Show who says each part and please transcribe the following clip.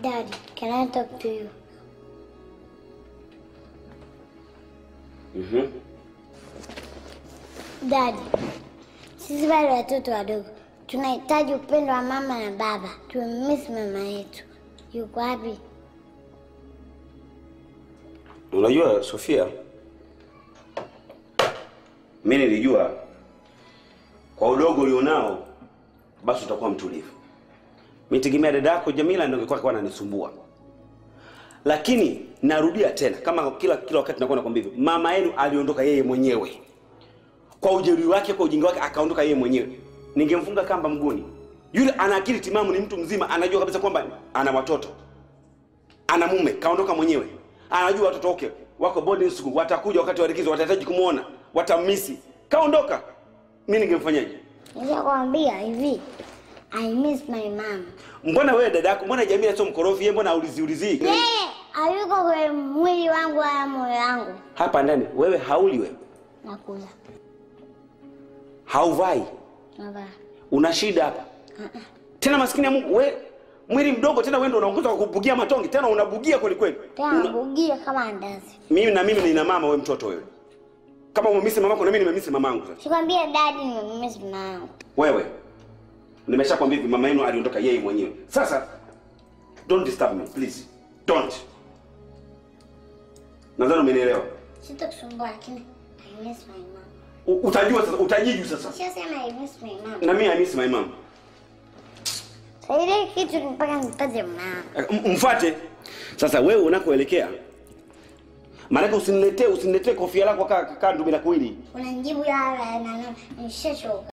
Speaker 1: Daddy, can I talk to you? Daddy, sisi bado watoto wadogo. Tunahitaji upendo wa mama na baba. Tumemiss mama yetu. Yuko wapi?
Speaker 2: Unajua Sofia, mimi nilijua kwa udogo ulionao basi utakuwa mtulivu. Mimi tegemea dada yako Jamila ndio angekuwa ananisumbua. Lakini narudia tena kama kila wakati nakuwa nakwambia hivi, mama yenu aliondoka yeye mwenyewe. Kwa ujeuri wake, kwa ujinga wake akaondoka yeye mwenyewe. Ningemfunga kamba mguuni. Yule ana akili timamu, ni mtu mzima, anajua kabisa kwamba ana watoto. Ana mume, kaondoka mwenyewe. Anajua watoto wake wako boarding school, watakuja wakati wa likizo, watahitaji kumuona, watamisi. Kaondoka. Mimi ningemfanyaje?
Speaker 1: Nishakwambia hivi, I miss my mom.
Speaker 2: Mbona wewe dada yako, mbona Jamila sio mkorofi, yeye mbona aulizi?
Speaker 1: Yeye hayuko kwa mwili wangu wala moyo wangu.
Speaker 2: Hapa ndani wewe hauli wewe.
Speaker 1: Nakula.
Speaker 2: Hauvai.
Speaker 1: Navaa.
Speaker 2: Una shida hapa. Tena maskini ya Mungu, wewe mwili mdogo tena wewe ndio unaongoza kwa kubugia matongi, tena unabugia kweli kweli.
Speaker 1: Tena bugia kama andazi.
Speaker 2: Mimi nina mama, wewe mtoto wewe. Kama umemisi mamako na mimi nimemisi mamangu sasa.
Speaker 1: Sikwambia daddy nimemisi mamangu.
Speaker 2: Wewe nimeshakwambia hivi, mama yenu aliondoka yeye mwenyewe. Sasa don't disturb me please. Don't. Nadhani umenielewa.
Speaker 1: Sitakusumbua lakini I miss my mom.
Speaker 2: Utajua sasa, utajiju sasa.
Speaker 1: Sasa I miss my mom.
Speaker 2: Na mimi I miss my mom.
Speaker 1: Saidi kitu mpaka nipate mama.
Speaker 2: Mfuate. Sasa wewe unakoelekea, maana usiniletee kofia lako kaka ndugu bila kuili.
Speaker 1: Unanijibu ya nishachoka.